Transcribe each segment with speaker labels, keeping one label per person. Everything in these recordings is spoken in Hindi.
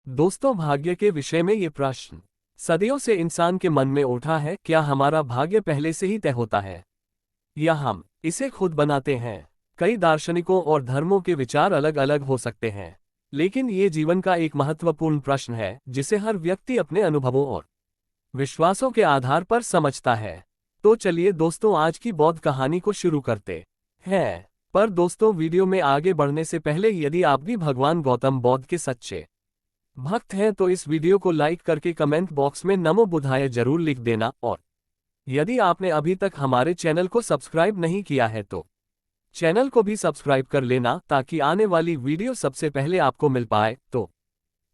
Speaker 1: दोस्तों, भाग्य के विषय में ये प्रश्न सदियों से इंसान के मन में उठा है। क्या हमारा भाग्य पहले से ही तय होता है या हम इसे खुद बनाते हैं? कई दार्शनिकों और धर्मों के विचार अलग अलग हो सकते हैं, लेकिन ये जीवन का एक महत्वपूर्ण प्रश्न है जिसे हर व्यक्ति अपने अनुभवों और विश्वासों के आधार पर समझता है। तो चलिए दोस्तों, आज की बौद्ध कहानी को शुरू करते हैं। पर दोस्तों, वीडियो में आगे बढ़ने से पहले यदि आप भी भगवान गौतम बुद्ध के सच्चे भक्त हैं तो इस वीडियो को लाइक करके कमेंट बॉक्स में नमो बुद्धाय जरूर लिख देना, और यदि आपने अभी तक हमारे चैनल को सब्सक्राइब नहीं किया है तो चैनल को भी सब्सक्राइब कर लेना ताकि आने वाली वीडियो सबसे पहले आपको मिल पाए। तो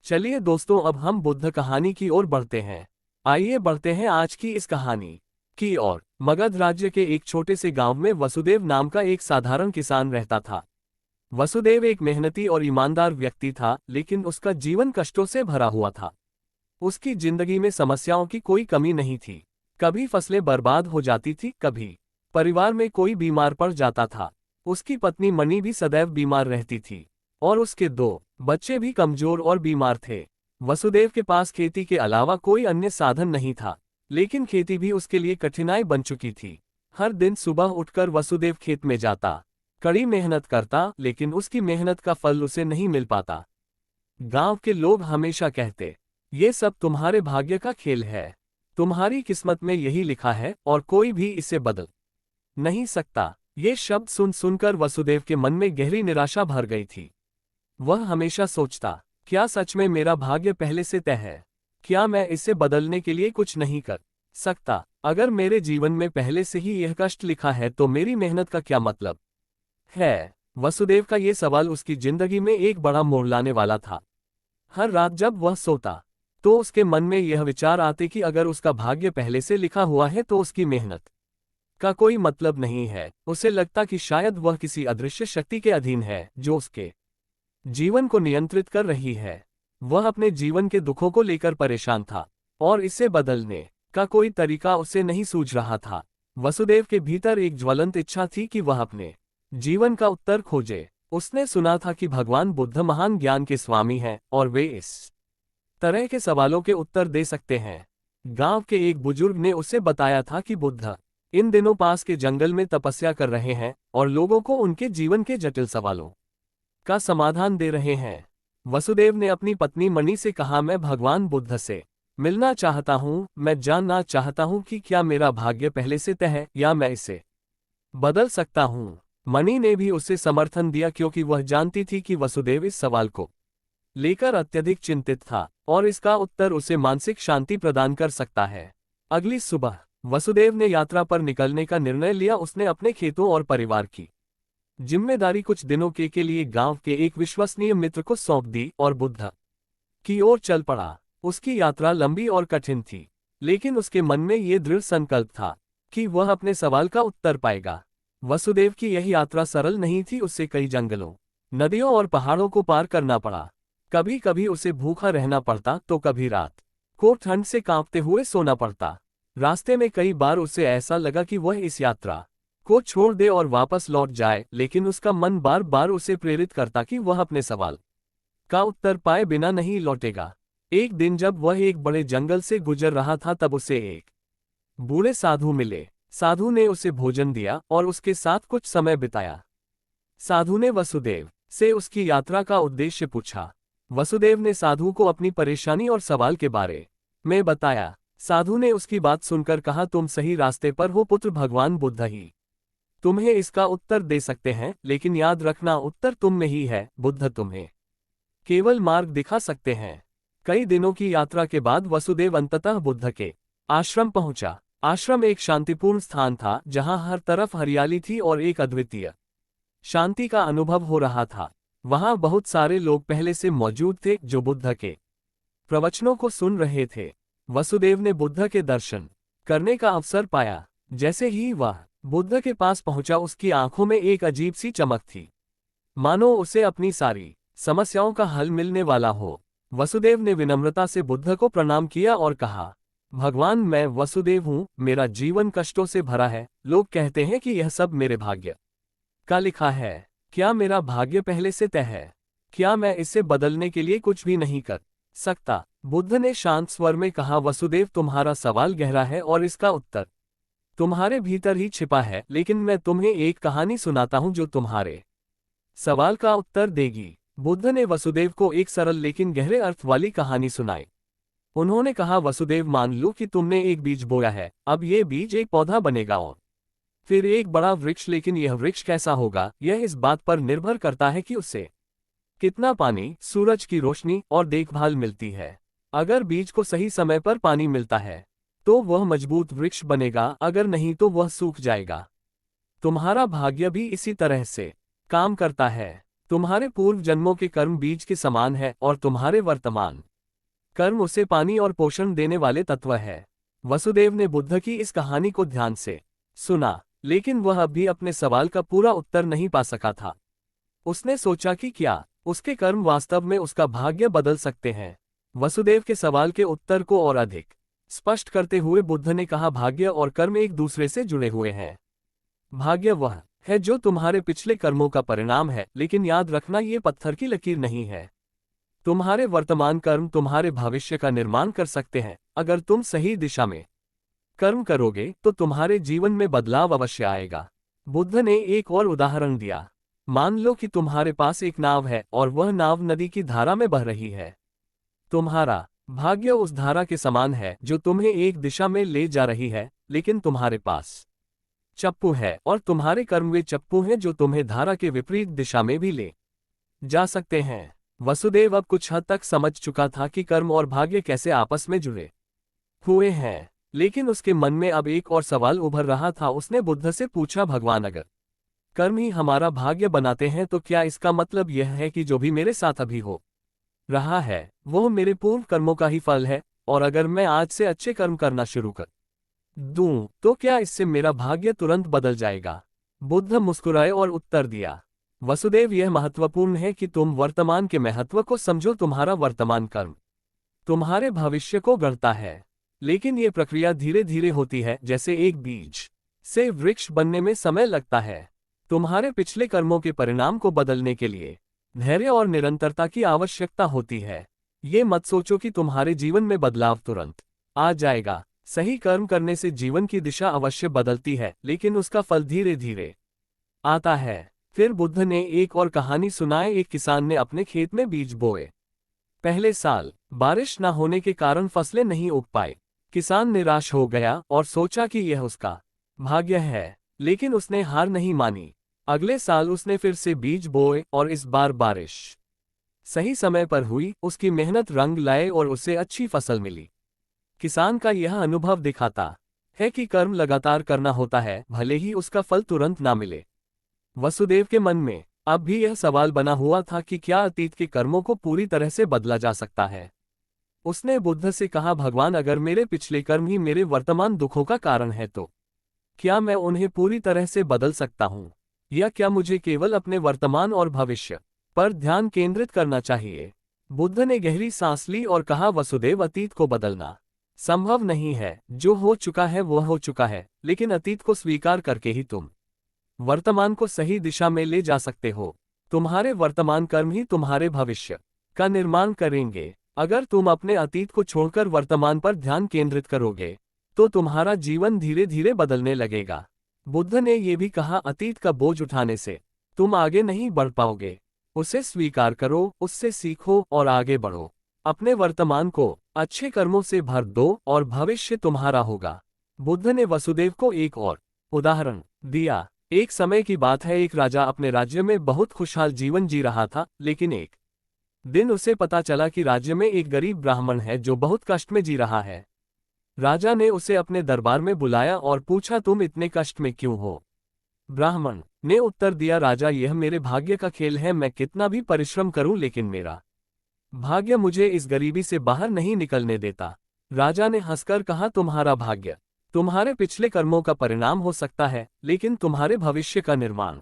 Speaker 1: चलिए दोस्तों, अब हम बुद्ध कहानी की ओर बढ़ते हैं। आइए बढ़ते हैं आज की इस कहानी की ओर। मगध राज्य के एक छोटे से गांव में वसुदेव नाम का एक साधारण किसान रहता था। वसुदेव एक मेहनती और ईमानदार व्यक्ति था, लेकिन उसका जीवन कष्टों से भरा हुआ था। उसकी जिंदगी में समस्याओं की कोई कमी नहीं थी। कभी फसलें बर्बाद हो जाती थी, कभी परिवार में कोई बीमार पड़ जाता था। उसकी पत्नी मणि भी सदैव बीमार रहती थी और उसके 2 बच्चे भी कमजोर और बीमार थे। वसुदेव के पास खेती के अलावा कोई अन्य साधन नहीं था, लेकिन खेती भी उसके लिए कठिनाई बन चुकी थी। हर दिन सुबह उठकर वसुदेव खेत में जाता, कड़ी मेहनत करता, लेकिन उसकी मेहनत का फल उसे नहीं मिल पाता। गांव के लोग हमेशा कहते, ये सब तुम्हारे भाग्य का खेल है, तुम्हारी किस्मत में यही लिखा है और कोई भी इसे बदल नहीं सकता। ये शब्द सुन सुनकर वसुदेव के मन में गहरी निराशा भर गई थी। वह हमेशा सोचता, क्या सच में मेरा भाग्य पहले से तय है? क्या मैं इसे बदलने के लिए कुछ नहीं कर सकता? अगर मेरे जीवन में पहले से ही यह कष्ट लिखा है तो मेरी मेहनत का क्या मतलब है? वसुदेव का ये सवाल उसकी जिंदगी में एक बड़ा मोड़ लाने वाला था। हर रात जब वह सोता तो उसके मन में यह विचार आते कि अगर उसका भाग्य पहले से लिखा हुआ है तो उसकी मेहनत का कोई मतलब नहीं है। उसे लगता कि शायद वह किसी अदृश्य शक्ति के अधीन है जो उसके जीवन को नियंत्रित कर रही है। वह अपने जीवन के दुखों को लेकर परेशान था और इसे बदलने का कोई तरीका उसे नहीं सूझ रहा था। वसुदेव के भीतर एक ज्वलंत इच्छा थी कि वह अपने जीवन का उत्तर खोजे। उसने सुना था कि भगवान बुद्ध महान ज्ञान के स्वामी हैं और वे इस तरह के सवालों के उत्तर दे सकते हैं। गांव के एक बुजुर्ग ने उसे बताया था कि बुद्ध इन दिनों पास के जंगल में तपस्या कर रहे हैं और लोगों को उनके जीवन के जटिल सवालों का समाधान दे रहे हैं। वसुदेव ने अपनी पत्नी मणि से कहा, मैं भगवान बुद्ध से मिलना चाहता हूँ। मैं जानना चाहता हूँ कि क्या मेरा भाग्य पहले से तय है या मैं इसे बदल सकता हूँ। मणि ने भी उसे समर्थन दिया क्योंकि वह जानती थी कि वसुदेव इस सवाल को लेकर अत्यधिक चिंतित था और इसका उत्तर उसे मानसिक शांति प्रदान कर सकता है। अगली सुबह वसुदेव ने यात्रा पर निकलने का निर्णय लिया। उसने अपने खेतों और परिवार की जिम्मेदारी कुछ दिनों के लिए गांव के एक विश्वसनीय मित्र को सौंप दी और बुद्ध की ओर चल पड़ा। उसकी यात्रा लंबी और कठिन थी, लेकिन उसके मन में ये दृढ़ संकल्प था कि वह अपने सवाल का उत्तर पाएगा। वसुदेव की यह यात्रा सरल नहीं थी। उससे कई जंगलों, नदियों और पहाड़ों को पार करना पड़ा। कभी कभी उसे भूखा रहना पड़ता तो कभी रात को ठंड से कांपते हुए सोना पड़ता। रास्ते में कई बार उसे ऐसा लगा कि वह इस यात्रा को छोड़ दे और वापस लौट जाए, लेकिन उसका मन बार बार उसे प्रेरित करता कि वह अपने सवाल का उत्तर पाए बिना नहीं लौटेगा। एक दिन जब वह एक बड़े जंगल से गुजर रहा था तब उसे एक बूढ़े साधु मिले। साधु ने उसे भोजन दिया और उसके साथ कुछ समय बिताया। साधु ने वसुदेव से उसकी यात्रा का उद्देश्य पूछा। वसुदेव ने साधु को अपनी परेशानी और सवाल के बारे में बताया। साधु ने उसकी बात सुनकर कहा, तुम सही रास्ते पर हो पुत्र, भगवान बुद्ध ही तुम्हें इसका उत्तर दे सकते हैं, लेकिन याद रखना उत्तर तुम में ही है। बुद्ध तुम्हें केवल मार्ग दिखा सकते हैं। कई दिनों की यात्रा के बाद वसुदेव अंततः बुद्ध के आश्रम पहुंचा। आश्रम एक शांतिपूर्ण स्थान था जहां हर तरफ हरियाली थी और एक अद्वितीय शांति का अनुभव हो रहा था। वहां बहुत सारे लोग पहले से मौजूद थे जो बुद्ध के प्रवचनों को सुन रहे थे। वसुदेव ने बुद्ध के दर्शन करने का अवसर पाया। जैसे ही वह बुद्ध के पास पहुंचा, उसकी आंखों में एक अजीब सी चमक थी, मानो उसे अपनी सारी समस्याओं का हल मिलने वाला हो। वसुदेव ने विनम्रता से बुद्ध को प्रणाम किया और कहा, भगवान, मैं वसुदेव हूँ, मेरा जीवन कष्टों से भरा है। लोग कहते हैं कि यह सब मेरे भाग्य का लिखा है। क्या मेरा भाग्य पहले से तय है? क्या मैं इसे बदलने के लिए कुछ भी नहीं कर सकता। बुद्ध ने शांत स्वर में कहा, वसुदेव तुम्हारा सवाल गहरा है और इसका उत्तर तुम्हारे भीतर ही छिपा है, लेकिन मैं तुम्हें एक कहानी सुनाता हूं जो तुम्हारे सवाल का उत्तर देगी। बुद्ध ने वसुदेव को एक सरल लेकिन गहरे अर्थ वाली कहानी सुनाई। उन्होंने कहा, वसुदेव मान लो कि तुमने एक बीज बोया है, अब ये बीज एक पौधा बनेगा और फिर एक बड़ा वृक्ष, लेकिन यह वृक्ष कैसा होगा यह इस बात पर निर्भर करता है कि उसे कितना पानी, सूरज की रोशनी और देखभाल मिलती है। अगर बीज को सही समय पर पानी मिलता है तो वह मजबूत वृक्ष बनेगा, अगर नहीं तो वह सूख जाएगा। तुम्हारा भाग्य भी इसी तरह से काम करता है। तुम्हारे पूर्व जन्मों के कर्म बीज के समान है और तुम्हारे वर्तमान कर्म उसे पानी और पोषण देने वाले तत्व है। वसुदेव ने बुद्ध की इस कहानी को ध्यान से सुना, लेकिन वह अभी अपने सवाल का पूरा उत्तर नहीं पा सका था। उसने सोचा कि क्या उसके कर्म वास्तव में उसका भाग्य बदल सकते हैं। वसुदेव के सवाल के उत्तर को और अधिक स्पष्ट करते हुए बुद्ध ने कहा, भाग्य और कर्म एक दूसरे से जुड़े हुए हैं। भाग्य वह है जो तुम्हारे पिछले कर्मों का परिणाम है, लेकिन याद रखना ये पत्थर की लकीर नहीं है। तुम्हारे वर्तमान कर्म तुम्हारे भविष्य का निर्माण कर सकते हैं। अगर तुम सही दिशा में कर्म करोगे तो तुम्हारे जीवन में बदलाव अवश्य आएगा। बुद्ध ने एक और उदाहरण दिया। मान लो कि तुम्हारे पास एक नाव है और वह नाव नदी की धारा में बह रही है। तुम्हारा भाग्य उस धारा के समान है जो तुम्हें एक दिशा में ले जा रही है, लेकिन तुम्हारे पास चप्पू है और तुम्हारे कर्म वे चप्पू हैं जो तुम्हें धारा के विपरीत दिशा में भी ले जा सकते हैं। वसुदेव अब कुछ हद तक समझ चुका था कि कर्म और भाग्य कैसे आपस में जुड़े हुए हैं, लेकिन उसके मन में अब एक और सवाल उभर रहा था। उसने बुद्ध से पूछा, भगवान, अगर कर्म ही हमारा भाग्य बनाते हैं तो क्या इसका मतलब यह है कि जो भी मेरे साथ अभी हो रहा है वह मेरे पूर्व कर्मों का ही फल है, और अगर मैं आज से अच्छे कर्म करना शुरू कर दूं तो क्या इससे मेरा भाग्य तुरंत बदल जाएगा? बुद्ध मुस्कुराए और उत्तर दिया, वसुदेव, यह महत्वपूर्ण है कि तुम वर्तमान के महत्व को समझो। तुम्हारा वर्तमान कर्म तुम्हारे भविष्य को गढ़ता है, लेकिन यह प्रक्रिया धीरे धीरे होती है। जैसे एक बीज से वृक्ष बनने में समय लगता है, तुम्हारे पिछले कर्मों के परिणाम को बदलने के लिए धैर्य और निरंतरता की आवश्यकता होती है। ये मत सोचो कि तुम्हारे जीवन में बदलाव तुरंत आ जाएगा। सही कर्म करने से जीवन की दिशा अवश्य बदलती है, लेकिन उसका फल धीरे धीरे आता है। फिर बुद्ध ने एक और कहानी सुनाई। एक किसान ने अपने खेत में बीज बोए। पहले साल बारिश न होने के कारण फसलें नहीं उग पाई। किसान निराश हो गया और सोचा कि यह उसका भाग्य है, लेकिन उसने हार नहीं मानी। अगले साल उसने फिर से बीज बोए और इस बार बारिश सही समय पर हुई। उसकी मेहनत रंग लाए और उसे अच्छी फसल मिली। किसान का यह अनुभव दिखाता है कि कर्म लगातार करना होता है, भले ही उसका फल तुरंत ना मिले। वसुदेव के मन में अब भी यह सवाल बना हुआ था कि क्या अतीत के कर्मों को पूरी तरह से बदला जा सकता है। उसने बुद्ध से कहा, भगवान, अगर मेरे पिछले कर्म ही मेरे वर्तमान दुखों का कारण है तो क्या मैं उन्हें पूरी तरह से बदल सकता हूँ, या क्या मुझे केवल अपने वर्तमान और भविष्य पर ध्यान केंद्रित करना चाहिए? बुद्ध ने गहरी सांस ली और कहा, वसुदेव, अतीत को बदलना संभव नहीं है। जो हो चुका है वह हो चुका है, लेकिन अतीत को स्वीकार करके ही तुम वर्तमान को सही दिशा में ले जा सकते हो। तुम्हारे वर्तमान कर्म ही तुम्हारे भविष्य का निर्माण करेंगे। अगर तुम अपने अतीत को छोड़कर वर्तमान पर ध्यान केंद्रित करोगे तो तुम्हारा जीवन धीरे धीरे बदलने लगेगा। बुद्ध ने यह भी कहा, अतीत का बोझ उठाने से तुम आगे नहीं बढ़ पाओगे। उसे स्वीकार करो, उससे सीखो और आगे बढ़ो। अपने वर्तमान को अच्छे कर्मों से भर दो और भविष्य तुम्हारा होगा। बुद्ध ने वसुदेव को एक और उदाहरण दिया। एक समय की बात है, एक राजा अपने राज्य में बहुत खुशहाल जीवन जी रहा था, लेकिन एक दिन उसे पता चला कि राज्य में एक गरीब ब्राह्मण है जो बहुत कष्ट में जी रहा है। राजा ने उसे अपने दरबार में बुलाया और पूछा, तुम इतने कष्ट में क्यों हो? ब्राह्मण ने उत्तर दिया, राजा, यह मेरे भाग्य का खेल है। मैं कितना भी परिश्रम करूं, लेकिन मेरा भाग्य मुझे इस गरीबी से बाहर नहीं निकलने देता। राजा ने हंसकर कहा, तुम्हारा भाग्य तुम्हारे पिछले कर्मों का परिणाम हो सकता है, लेकिन तुम्हारे भविष्य का निर्माण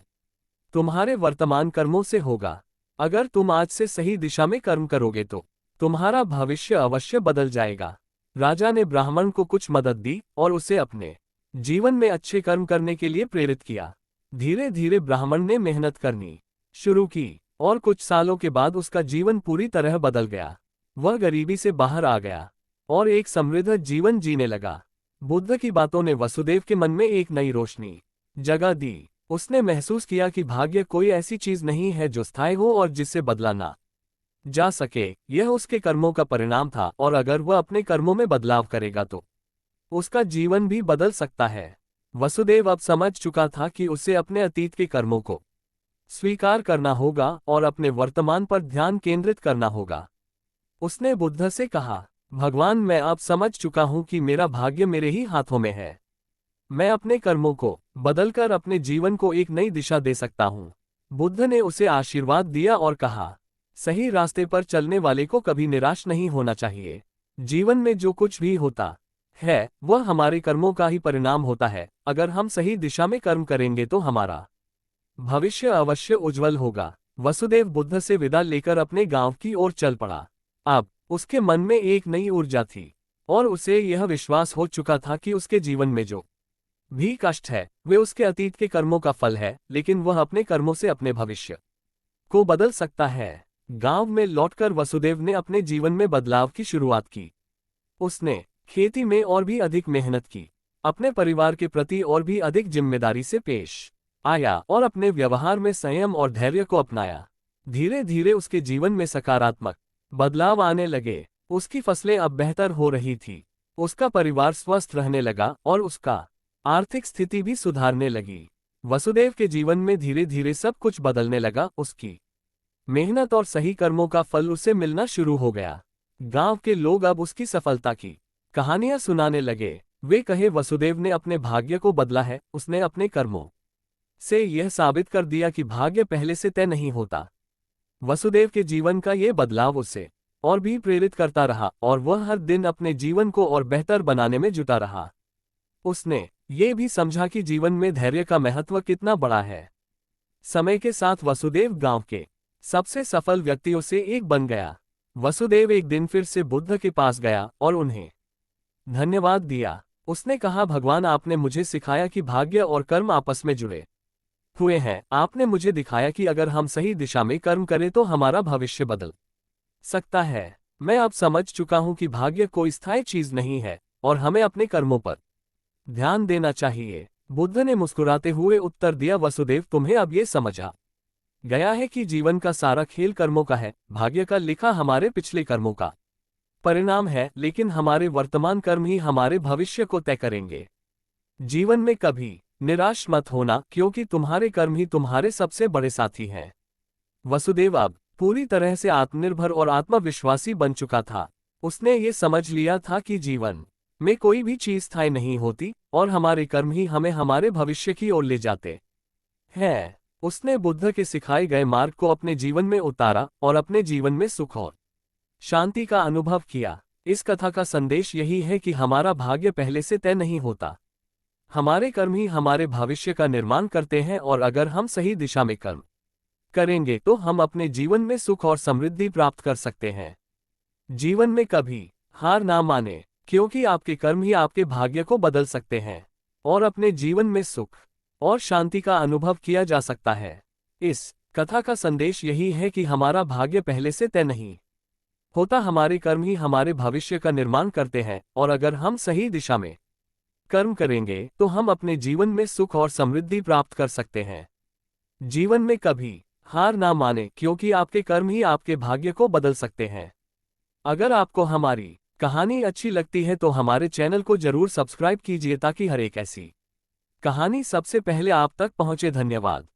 Speaker 1: तुम्हारे वर्तमान कर्मों से होगा। अगर तुम आज से सही दिशा में कर्म करोगे तो तुम्हारा भविष्य अवश्य बदल जाएगा। राजा ने ब्राह्मण को कुछ मदद दी और उसे अपने जीवन में अच्छे कर्म करने के लिए प्रेरित किया। धीरे धीरे ब्राह्मण ने मेहनत करनी शुरू की और कुछ सालों के बाद उसका जीवन पूरी तरह बदल गया। वह गरीबी से बाहर आ गया और एक समृद्ध जीवन जीने लगा। बुद्ध की बातों ने वसुदेव के मन में एक नई रोशनी जगा दी। उसने महसूस किया कि भाग्य कोई ऐसी चीज नहीं है जो स्थायी हो और जिससे बदला ना जा सके। यह उसके कर्मों का परिणाम था और अगर वह अपने कर्मों में बदलाव करेगा तो उसका जीवन भी बदल सकता है। वसुदेव अब समझ चुका था कि उसे अपने अतीत के कर्मों को स्वीकार करना होगा और अपने वर्तमान पर ध्यान केंद्रित करना होगा। उसने बुद्ध से कहा, भगवान, मैं अब समझ चुका हूं कि मेरा भाग्य मेरे ही हाथों में है। मैं अपने कर्मों को बदलकर अपने जीवन को एक नई दिशा दे सकता हूं। बुद्ध ने उसे आशीर्वाद दिया और कहा, सही रास्ते पर चलने वाले को कभी निराश नहीं होना चाहिए। जीवन में जो कुछ भी होता है वह हमारे कर्मों का ही परिणाम होता है। अगर हम सही दिशा में कर्म करेंगे तो हमारा भविष्य अवश्य उज्जवल होगा। वसुदेव बुद्ध से विदा लेकर अपने गांव की ओर चल पड़ा। अब उसके मन में एक नई ऊर्जा थी और उसे यह विश्वास हो चुका था कि उसके जीवन में जो भी कष्ट है वे उसके अतीत के कर्मों का फल है, लेकिन वह अपने कर्मों से अपने भविष्य को बदल सकता है। गांव में लौटकर वसुदेव ने अपने जीवन में बदलाव की शुरुआत की। उसने खेती में और भी अधिक मेहनत की, अपने परिवार के प्रति और भी अधिक जिम्मेदारी से पेश आया और अपने व्यवहार में संयम और धैर्य को अपनाया। धीरे धीरे उसके जीवन में सकारात्मक बदलाव आने लगे। उसकी फसलें अब बेहतर हो रही थी, उसका परिवार स्वस्थ रहने लगा और उसका आर्थिक स्थिति भी सुधारने लगी। वसुदेव के जीवन में धीरे धीरे सब कुछ बदलने लगा। उसकी मेहनत और सही कर्मों का फल उसे मिलना शुरू हो गया। गांव के लोग अब उसकी सफलता की कहानियां सुनाने लगे। वे कहे, वसुदेव ने अपने भाग्य को बदला है। उसने अपने कर्मों से यह साबित कर दिया कि भाग्य पहले से तय नहीं होता। वसुदेव के जीवन का यह बदलाव उसे और भी प्रेरित करता रहा और वह हर दिन अपने जीवन को और बेहतर बनाने में जुटा रहा। उसने ये भी समझा कि जीवन में धैर्य का महत्व कितना बड़ा है। समय के साथ वसुदेव गांव के सबसे सफल व्यक्तियों से एक बन गया। वसुदेव एक दिन फिर से बुद्ध के पास गया और उन्हें धन्यवाद दिया। उसने कहा, भगवान, आपने मुझे सिखाया कि भाग्य और कर्म आपस में जुड़े हुए हैं। आपने मुझे दिखाया कि अगर हम सही दिशा में कर्म करें तो हमारा भविष्य बदल सकता है। मैं अब समझ चुका हूं कि भाग्य कोई स्थायी चीज नहीं है और हमें अपने कर्मों पर ध्यान देना चाहिए। बुद्ध ने मुस्कुराते हुए उत्तर दिया, वसुदेव, तुम्हें अब ये समझा गया है कि जीवन का सारा खेल कर्मों का है। भाग्य का लिखा हमारे पिछले कर्मों का परिणाम है, लेकिन हमारे वर्तमान कर्म ही हमारे भविष्य को तय करेंगे। जीवन में कभी निराश मत होना, क्योंकि तुम्हारे कर्म ही तुम्हारे सबसे बड़े साथी हैं। वसुदेव अब पूरी तरह से आत्मनिर्भर और आत्मविश्वासी बन चुका था। उसने ये समझ लिया था कि जीवन में कोई भी चीज स्थायी नहीं होती और हमारे कर्म ही हमें हमारे भविष्य की ओर ले जाते हैं। उसने बुद्ध के सिखाए गए मार्ग को अपने जीवन में उतारा और अपने जीवन में सुख और शांति का अनुभव किया। इस कथा का संदेश यही है कि हमारा भाग्य पहले से तय नहीं होता। हमारे कर्म ही हमारे भविष्य का निर्माण करते हैं और अगर हम सही दिशा में कर्म करेंगे तो हम अपने जीवन में सुख और समृद्धि प्राप्त कर सकते हैं। जीवन में कभी हार ना माने, क्योंकि आपके कर्म ही आपके भाग्य को बदल सकते हैं और अपने जीवन में सुख और शांति का अनुभव किया जा सकता है। इस कथा का संदेश यही है कि हमारा भाग्य पहले से तय नहीं होता। हमारे कर्म ही हमारे भविष्य का निर्माण करते हैं और अगर हम सही दिशा में कर्म करेंगे तो हम अपने जीवन में सुख और समृद्धि प्राप्त कर सकते हैं। जीवन में कभी हार ना माने, क्योंकि आपके कर्म ही आपके भाग्य को बदल सकते हैं। अगर आपको हमारी कहानी अच्छी लगती है तो हमारे चैनल को जरूर सब्सक्राइब कीजिए ताकि हर एक ऐसी कहानी सबसे पहले आप तक पहुंचे। धन्यवाद।